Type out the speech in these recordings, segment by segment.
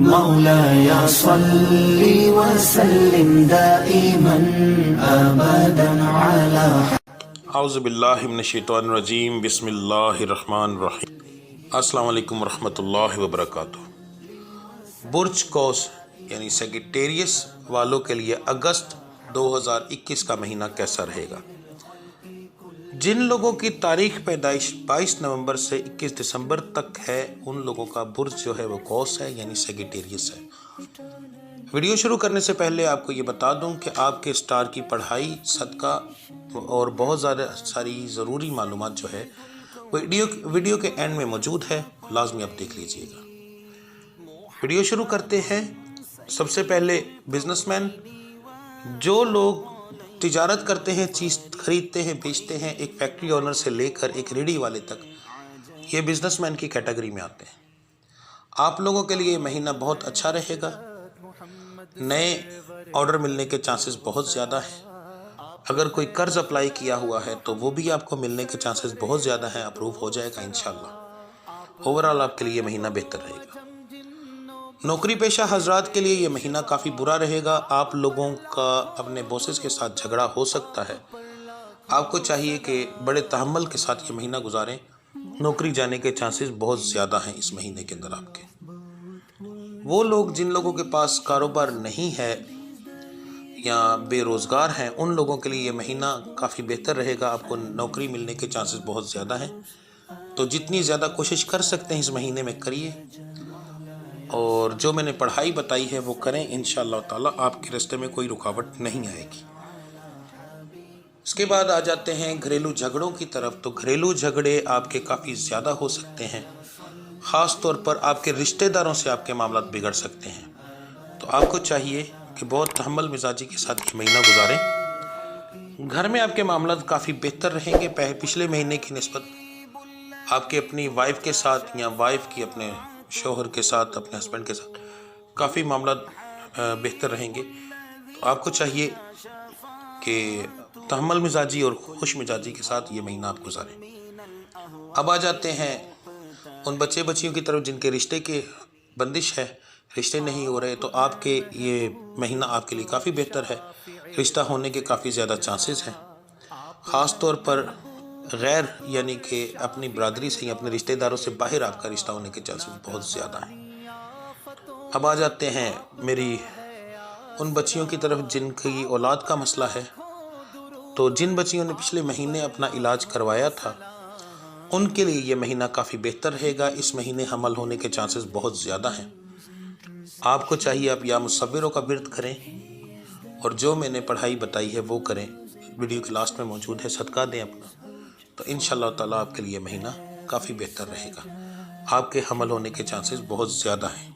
مولاي صل وسلم دائما ابدا على اعوذ باللہ من الشیطان الرجیم، بسم اللہ الرحمن الرحیم۔ السلام علیکم ورحمۃ اللہ وبرکاتہ۔ برج قوس یعنی سیگیٹیریس والوں کے لیے اگست 2021 کا مہینہ کیسا رہے گا؟ جن لوگوں کی تاریخ پیدائش 22 نومبر سے 21 دسمبر تک ہے، ان لوگوں کا برج جو ہے وہ قوس ہے یعنی سیگیٹیریس ہے۔ ویڈیو شروع کرنے سے پہلے آپ کو یہ بتا دوں کہ آپ کے اسٹار کی پڑھائی، صدقہ اور بہت ساری ضروری معلومات جو ہے ویڈیو کے اینڈ میں موجود ہے، لازمی آپ دیکھ لیجئے گا۔ ویڈیو شروع کرتے ہیں۔ سب سے پہلے بزنس مین، جو لوگ تجارت کرتے ہیں، چیز خریدتے ہیں، بیچتے ہیں، ایک فیکٹری اونر سے لے کر ایک ریڑھی والے تک، یہ بزنس مین کی کیٹیگری میں آتے ہیں۔ آپ لوگوں کے لیے یہ مہینہ بہت اچھا رہے گا۔ نئے آرڈر ملنے کے چانسز بہت زیادہ ہیں۔ اگر کوئی قرض اپلائی کیا ہوا ہے تو وہ بھی آپ کو ملنے کے چانسز بہت زیادہ ہیں، اپروو ہو جائے گا انشاءاللہ۔ اوورآل آپ کے لیے یہ مہینہ بہتر رہے گا۔ نوکری پیشہ حضرات کے لیے یہ مہینہ کافی برا رہے گا۔ آپ لوگوں کا اپنے بوسز کے ساتھ جھگڑا ہو سکتا ہے۔ آپ کو چاہیے کہ بڑے تحمل کے ساتھ یہ مہینہ گزاریں۔ نوکری جانے کے چانسز بہت زیادہ ہیں اس مہینے کے اندر آپ کے۔ وہ لوگ جن لوگوں کے پاس کاروبار نہیں ہے یا بے روزگار ہیں، ان لوگوں کے لیے یہ مہینہ کافی بہتر رہے گا۔ آپ کو نوکری ملنے کے چانسز بہت زیادہ ہیں، تو جتنی زیادہ کوشش کر سکتے ہیں اس مہینے میں کریے، اور جو میں نے پڑھائی بتائی ہے وہ کریں، انشاءاللہ تعالیٰ آپ کے راستے میں کوئی رکاوٹ نہیں آئے گی۔ اس کے بعد آ جاتے ہیں گھریلو جھگڑوں کی طرف۔ تو گھریلو جھگڑے آپ کے کافی زیادہ ہو سکتے ہیں، خاص طور پر آپ کے رشتہ داروں سے آپ کے معاملات بگڑ سکتے ہیں۔ تو آپ کو چاہیے کہ بہت تحمل مزاجی کے ساتھ یہ مہینہ گزاریں۔ گھر میں آپ کے معاملات کافی بہتر رہیں گے پچھلے مہینے کی نسبت۔ آپ کے اپنی وائف کے ساتھ یا وائف کی اپنے شوہر کے ساتھ، اپنے ہسبینڈ کے ساتھ کافی معاملات بہتر رہیں گے۔ تو آپ کو چاہیے کہ تحمل مزاجی اور خوش مزاجی کے ساتھ یہ مہینہ آپ گزاریں۔ اب آ جاتے ہیں ان بچے بچیوں کی طرف جن کے رشتے کے بندش ہے، رشتے نہیں ہو رہے، تو آپ کے یہ مہینہ آپ کے لیے کافی بہتر ہے۔ رشتہ ہونے کے کافی زیادہ چانسز ہیں، خاص طور پر غیر یعنی کہ اپنی برادری سے یا اپنے رشتہ داروں سے باہر آپ کا رشتہ ہونے کے چانسز بہت زیادہ ہیں۔ اب آ جاتے ہیں میری ان بچیوں کی طرف جن کی اولاد کا مسئلہ ہے۔ تو جن بچیوں نے پچھلے مہینے اپنا علاج کروایا تھا، ان کے لیے یہ مہینہ کافی بہتر رہے گا۔ اس مہینے حمل ہونے کے چانسز بہت زیادہ ہیں۔ آپ کو چاہیے آپ یا مصوروں کا ورد کریں، اور جو میں نے پڑھائی بتائی ہے وہ کریں۔ ویڈیو کے لاسٹ میں موجود ہے، صدقہ دیں اپنا، تو انشاءاللہ تعالیٰ آپ کے لیے مہینہ کافی بہتر رہے گا۔ آپ کے حمل ہونے کے چانسز بہت زیادہ ہیں۔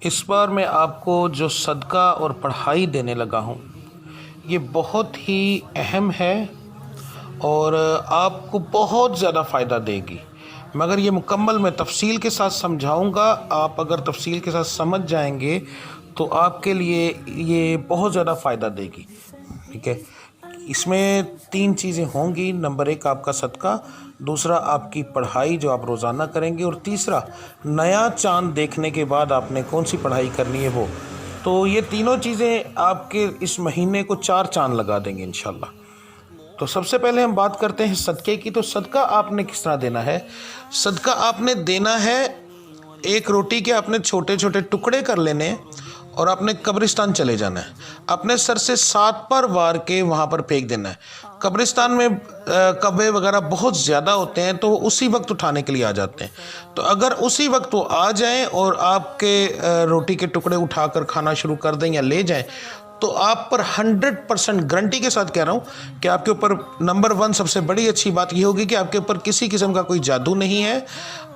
اس بار میں آپ کو جو صدقہ اور پڑھائی دینے لگا ہوں، یہ بہت ہی اہم ہے اور آپ کو بہت زیادہ فائدہ دے گی، مگر یہ مکمل میں تفصیل کے ساتھ سمجھاؤں گا۔ آپ اگر تفصیل کے ساتھ سمجھ جائیں گے تو آپ کے لیے یہ بہت زیادہ فائدہ دے گی، ٹھیک ہے۔ اس میں 3 چیزیں ہوں گی۔ نمبر 1 آپ کا صدقہ، دوسرا آپ کی پڑھائی جو آپ روزانہ کریں گے، اور تیسرا نیا چاند دیکھنے کے بعد آپ نے کون سی پڑھائی کرنی ہے وہ۔ تو یہ تینوں چیزیں آپ کے اس مہینے کو 4 چاند لگا دیں گے انشاءاللہ۔ تو سب سے پہلے ہم بات کرتے ہیں صدقے کی۔ تو صدقہ آپ نے کس طرح دینا ہے؟ صدقہ آپ نے دینا ہے، ایک روٹی کے آپ نے چھوٹے چھوٹے ٹکڑے کر لینے، اور آپ نے قبرستان چلے جانا ہے۔ اپنے سر سے 7 پر وار کے وہاں پر پھینک دینا ہے۔ قبرستان میں کبے وغیرہ بہت زیادہ ہوتے ہیں، تو وہ اسی وقت اٹھانے کے لیے آ جاتے ہیں۔ تو اگر اسی وقت وہ آ جائیں اور آپ کے روٹی کے ٹکڑے اٹھا کر کھانا شروع کر دیں یا لے جائیں، تو آپ پر 100% گارنٹی کے ساتھ کہہ رہا ہوں کہ آپ کے اوپر نمبر 1 سب سے بڑی اچھی بات یہ ہوگی کہ آپ کے اوپر کسی قسم کا کوئی جادو نہیں ہے،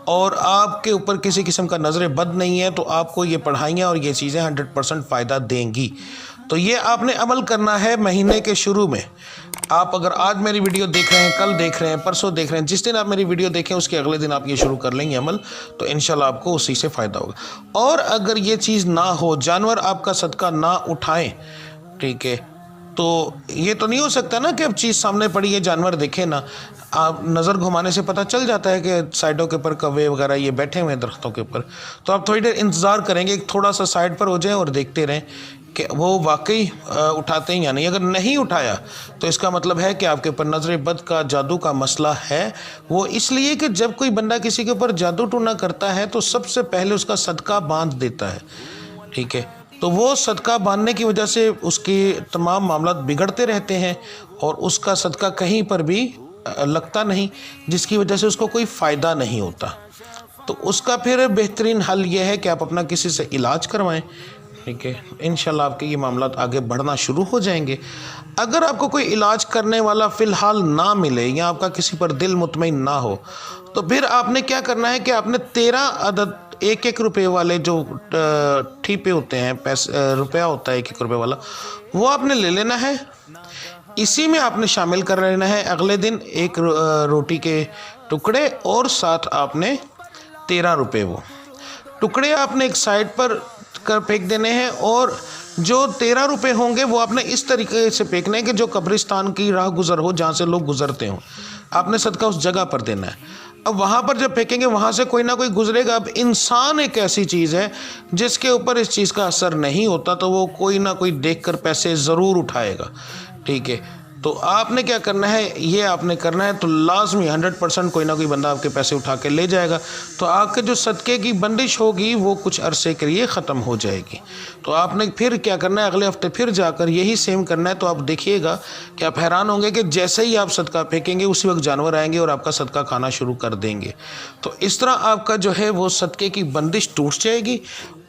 اور آپ کے اوپر کسی قسم کا نظر بد نہیں ہے۔ تو آپ کو یہ پڑھائیاں اور یہ چیزیں 100% فائدہ دیں گی۔ تو یہ آپ نے عمل کرنا ہے مہینے کے شروع میں۔ آپ اگر آج میری ویڈیو دیکھ رہے ہیں، کل دیکھ رہے ہیں، پرسوں دیکھ رہے ہیں، جس دن آپ میری ویڈیو دیکھیں اس کے اگلے دن آپ یہ شروع کر لیں گے عمل، تو انشاءاللہ آپ کو اسی سے فائدہ ہوگا۔ اور اگر یہ چیز نہ ہو، جانور آپ کا صدقہ نہ اٹھائیں، ٹھیک ہے، تو یہ تو نہیں ہو سکتا نا کہ اب چیز سامنے پڑی ہے جانور دیکھے نا، آپ نظر گھمانے سے پتہ چل جاتا ہے کہ سائڈوں کے اوپر کوے وغیرہ یہ بیٹھے ہوئے ہیں درختوں کے اوپر، تو آپ تھوڑی دیر انتظار کریں گے، تھوڑا سا سائڈ پر ہو جائیں اور دیکھتے رہیں کہ وہ واقعی اٹھاتے ہیں یا نہیں۔ اگر نہیں اٹھایا تو اس کا مطلب ہے کہ آپ کے اوپر نظر بد کا، جادو کا مسئلہ ہے۔ وہ اس لیے کہ جب کوئی بندہ کسی کے اوپر جادو ٹونا کرتا ہے تو سب سے پہلے اس کا صدقہ باندھ دیتا ہے، ٹھیک ہے، تو وہ صدقہ باندھنے کی وجہ سے اس کے تمام معاملات بگڑتے رہتے ہیں اور اس کا صدقہ کہیں پر بھی لگتا نہیں، جس کی وجہ سے اس کو کوئی فائدہ نہیں ہوتا۔ تو اس کا پھر بہترین حل یہ ہے کہ آپ اپنا کسی سے علاج کروائیں، ٹھیک ہے، انشاءاللہ آپ کے یہ معاملات آگے بڑھنا شروع ہو جائیں گے۔ اگر آپ کو کوئی علاج کرنے والا فی الحال نہ ملے یا آپ کا کسی پر دل مطمئن نہ ہو تو پھر آپ نے کیا کرنا ہے کہ آپ نے 13 عدد 1 روپے والے جو ٹھیپے ہوتے ہیں، روپیہ ہوتا ہے 1 روپے والا، وہ آپ نے لے لینا ہے، اسی میں آپ نے شامل کر لینا ہے اگلے دن 1 روٹی کے ٹکڑے اور ساتھ آپ نے 13 روپے، وہ ٹکڑے آپ نے ایک سائڈ پر کر پھینک دینے ہیں، اور جو 13 روپے ہوں گے وہ آپ نے اس طریقے سے پھینکنے ہیں کہ جو قبرستان کی راہ گزر ہو، جہاں سے لوگ گزرتے ہوں، آپ نے صدقہ اس جگہ پر دینا ہے۔ اب وہاں پر جب پھینکیں گے وہاں سے کوئی نہ کوئی گزرے گا۔ اب انسان ایک ایسی چیز ہے جس کے اوپر اس چیز کا اثر نہیں ہوتا، تو وہ کوئی نہ کوئی دیکھ کر پیسے ضرور اٹھائے گا، ٹھیک ہے، تو آپ نے کیا کرنا ہے، یہ آپ نے کرنا ہے، تو لازمی 100% کوئی نہ کوئی بندہ آپ کے پیسے اٹھا کے لے جائے گا، تو آپ کے جو صدقے کی بندش ہوگی وہ کچھ عرصے کے لیے ختم ہو جائے گی۔ تو آپ نے پھر کیا کرنا ہے، اگلے ہفتے پھر جا کر یہی سیم کرنا ہے، تو آپ دیکھیے گا کہ آپ حیران ہوں گے کہ جیسے ہی آپ صدقہ پھینکیں گے اسی وقت جانور آئیں گے اور آپ کا صدقہ کھانا شروع کر دیں گے۔ تو اس طرح آپ کا جو ہے وہ صدقے کی بندش ٹوٹ جائے گی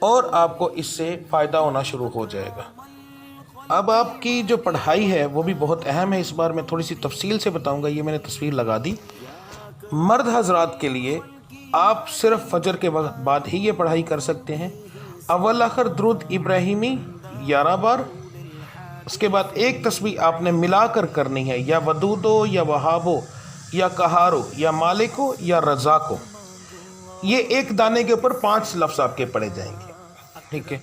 اور آپ کو اس سے فائدہ ہونا شروع ہو جائے گا۔ اب آپ کی جو پڑھائی ہے وہ بھی بہت اہم ہے، اس بار میں تھوڑی سی تفصیل سے بتاؤں گا، یہ میں نے تصویر لگا دی۔ مرد حضرات کے لیے آپ صرف فجر کے وقت بعد ہی یہ پڑھائی کر سکتے ہیں۔ اول آخر درود ابراہیمی 11 بار، اس کے بعد ایک تسبیح آپ نے ملا کر کرنی ہے، یا ودودو یا وہابو یا کہارو یا مالکو یا رزاقو، یہ ایک دانے کے اوپر 5 لفظ آپ کے پڑھے جائیں گے، ٹھیک ہے۔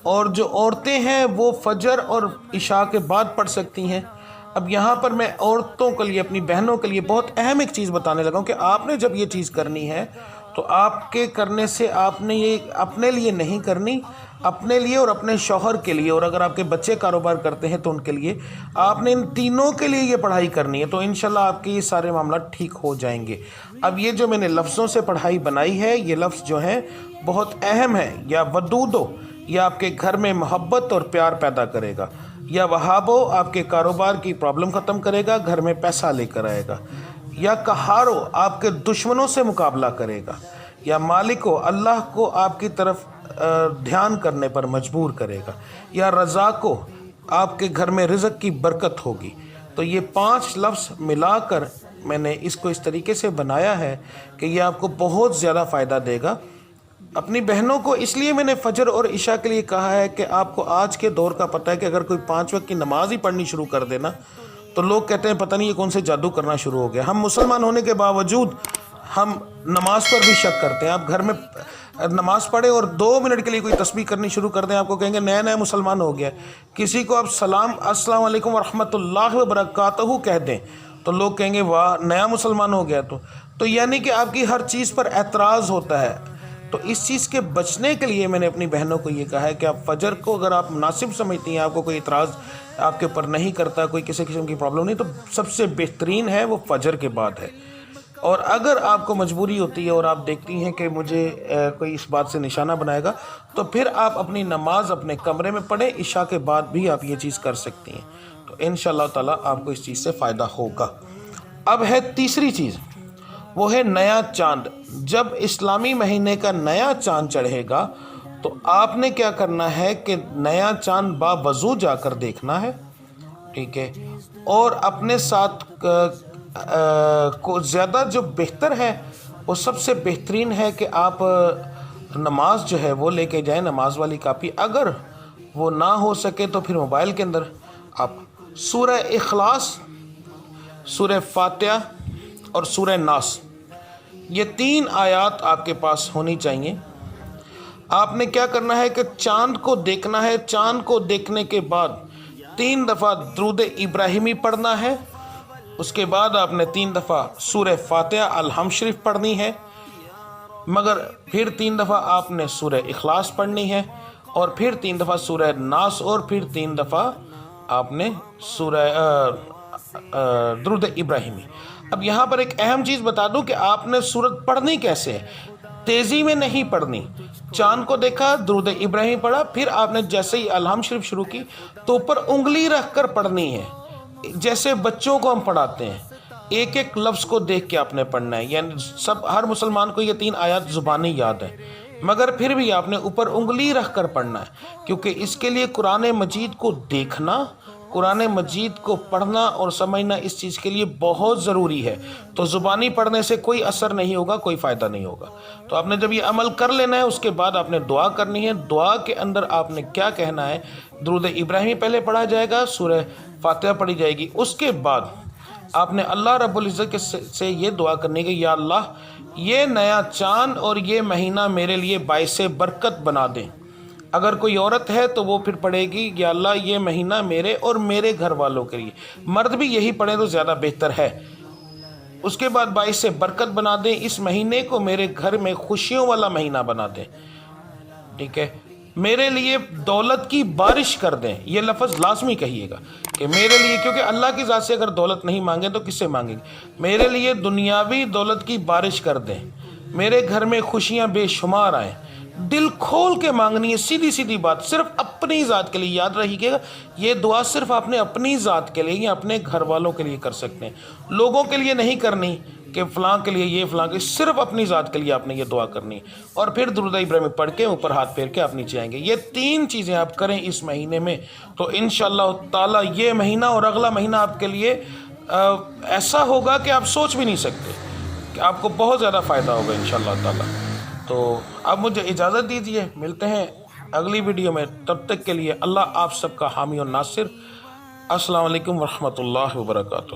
اور جو عورتیں ہیں وہ فجر اور عشاء کے بعد پڑھ سکتی ہیں۔ اب یہاں پر میں عورتوں کے لیے، اپنی بہنوں کے لیے بہت اہم ایک چیز بتانے لگا ہوں کہ آپ نے جب یہ چیز کرنی ہے تو آپ کے کرنے سے آپ نے یہ اپنے لیے نہیں کرنی، اپنے لیے اور اپنے شوہر کے لیے، اور اگر آپ کے بچے کاروبار کرتے ہیں تو ان کے لیے، آپ نے ان تینوں کے لیے یہ پڑھائی کرنی ہے، تو انشاءاللہ آپ کے یہ سارے معاملات ٹھیک ہو جائیں گے۔ اب یہ جو میں نے لفظوں سے پڑھائی بنائی ہے، یہ لفظ جو ہیں بہت اہم ہے۔ یا ودودو یہ آپ کے گھر میں محبت اور پیار پیدا کرے گا، یا وہابو آپ کے کاروبار کی پرابلم ختم کرے گا، گھر میں پیسہ لے کر آئے گا، یا کہارو آپ کے دشمنوں سے مقابلہ کرے گا، یا مالکو اللہ کو آپ کی طرف دھیان کرنے پر مجبور کرے گا، یا رزاقو آپ کے گھر میں رزق کی برکت ہوگی۔ تو یہ 5 لفظ ملا کر میں نے اس کو اس طریقے سے بنایا ہے کہ یہ آپ کو بہت زیادہ فائدہ دے گا۔ اپنی بہنوں کو اس لیے میں نے فجر اور عشاء کے لیے کہا ہے کہ آپ کو آج کے دور کا پتہ ہے کہ اگر کوئی 5 وقت کی نماز ہی پڑھنی شروع کر دینا تو لوگ کہتے ہیں پتہ نہیں یہ کون سے جادو کرنا شروع ہو گیا۔ ہم مسلمان ہونے کے باوجود ہم نماز پر بھی شک کرتے ہیں۔ آپ گھر میں نماز پڑھیں اور 2 منٹ کے لیے کوئی تسبیح کرنی شروع کر دیں، آپ کو کہیں گے نیا نیا مسلمان ہو گیا۔ کسی کو آپ السلام علیکم ورحمۃ اللہ وبرکاتہ کہہ دیں تو لوگ کہیں گے واہ نیا مسلمان ہو گیا۔ تو یعنی کہ آپ کی ہر چیز پر اعتراض ہوتا ہے۔ تو اس چیز کے بچنے کے لیے میں نے اپنی بہنوں کو یہ کہا ہے کہ آپ فجر کو اگر آپ مناسب سمجھتی ہیں، آپ کو کوئی اعتراض آپ کے اوپر نہیں کرتا، کوئی کسی قسم کی پرابلم نہیں، تو سب سے بہترین ہے وہ فجر کے بعد ہے۔ اور اگر آپ کو مجبوری ہوتی ہے اور آپ دیکھتی ہیں کہ مجھے کوئی اس بات سے نشانہ بنائے گا تو پھر آپ اپنی نماز اپنے کمرے میں پڑھیں، عشاء کے بعد بھی آپ یہ چیز کر سکتی ہیں، تو انشاءاللہ تعالیٰ آپ کو اس چیز سے فائدہ ہوگا۔ اب ہے تیسری چیز، وہ ہے نیا چاند۔ جب اسلامی مہینے کا نیا چاند چڑھے گا تو آپ نے کیا کرنا ہے کہ نیا چاند باوضو جا کر دیکھنا ہے، ٹھیک ہے، اور اپنے ساتھ کو زیادہ جو بہتر ہے وہ سب سے بہترین ہے کہ آپ نماز جو ہے وہ لے کے جائیں، نماز والی کاپی۔ اگر وہ نہ ہو سکے تو پھر موبائل کے اندر آپ سورہ اخلاص، سورہ فاتحہ اور سورہ ناس، یہ 3 آیات آپ کے پاس ہونی چاہیے۔ آپ نے کیا کرنا ہے کہ چاند کو دیکھنا ہے، چاند کو دیکھنے کے بعد 3 دفعہ درود ابراہیمی پڑھنا ہے، اس کے بعد آپ نے 3 دفعہ سورہ فاتحہ الحمد شریف پڑھنی ہے، مگر پھر 3 دفعہ آپ نے سورہ اخلاص پڑھنی ہے، اور پھر 3 دفعہ سورہ ناس، اور پھر 3 دفعہ آپ نے سورہ درود ابراہیمی۔ اب یہاں پر ایک اہم چیز بتا دوں کہ آپ نے سورت پڑھنی کیسے ہے، تیزی میں نہیں پڑھنی۔ چاند کو دیکھا، درود ابراہیم پڑھا، پھر آپ نے جیسے ہی الحمد شریف شروع کی تو اوپر انگلی رکھ کر پڑھنی ہے، جیسے بچوں کو ہم پڑھاتے ہیں، ایک ایک لفظ کو دیکھ کے آپ نے پڑھنا ہے۔ یعنی ہر مسلمان کو یہ 3 آیات زبانی یاد ہے، مگر پھر بھی آپ نے اوپر انگلی رکھ کر پڑھنا ہے، کیونکہ اس کے لیے قرآن مجید کو دیکھنا، قرآن مجید کو پڑھنا اور سمجھنا اس چیز کے لیے بہت ضروری ہے۔ تو زبانی پڑھنے سے کوئی اثر نہیں ہوگا، کوئی فائدہ نہیں ہوگا۔ تو آپ نے جب یہ عمل کر لینا ہے، اس کے بعد آپ نے دعا کرنی ہے۔ دعا کے اندر آپ نے کیا کہنا ہے، درود ابراہیمی پہلے پڑھا جائے گا، سورہ فاتحہ پڑھی جائے گی، اس کے بعد آپ نے اللہ رب العزت سے یہ دعا کرنی ہے کہ یا اللہ یہ نیا چاند اور یہ مہینہ میرے لیے باعث برکت بنا دیں۔ اگر کوئی عورت ہے تو وہ پھر پڑھے گی یا اللہ یہ مہینہ میرے اور میرے گھر والوں کے لیے، مرد بھی یہی پڑھیں تو زیادہ بہتر ہے۔ اس کے بعد باعث برکت بنا دیں، اس مہینے کو میرے گھر میں خوشیوں والا مہینہ بنا دیں، ٹھیک ہے، میرے لیے دولت کی بارش کر دیں۔ یہ لفظ لازمی کہیے گا کہ میرے لیے، کیونکہ اللہ کی ذات سے اگر دولت نہیں مانگے تو کس سے مانگیں گے؟ میرے لیے دنیاوی دولت کی بارش کر دیں، میرے گھر میں خوشیاں بے شمار آئیں۔ دل کھول کے مانگنی ہے، سیدھی سیدھی بات، صرف اپنی ذات کے لیے۔ یاد رہیے گا یہ دعا صرف آپ نے اپنی ذات کے لیے یا اپنے گھر والوں کے لیے کر سکتے ہیں، لوگوں کے لیے نہیں کرنی کہ فلاں کے لیے یہ، فلاں کے، صرف اپنی ذات کے لیے آپ نے یہ دعا کرنی ہے۔ اور پھر درود ابراہیمی پڑھ کے اوپر ہاتھ پھیر کے آپ نیچے آئیں گے۔ یہ 3 چیزیں آپ کریں اس مہینے میں، تو انشاءاللہ تعالی یہ مہینہ اور اگلا مہینہ آپ کے لیے ایسا ہوگا کہ آپ سوچ بھی نہیں سکتے، کہ آپ کو بہت زیادہ فائدہ ہوگا انشاءاللہ تعالی۔ تو اب مجھے اجازت دیجیے، ملتے ہیں اگلی ویڈیو میں، تب تک کے لیے اللہ آپ سب کا حامی اور ناصر۔ السلام علیکم ورحمۃ اللہ وبرکاتہ۔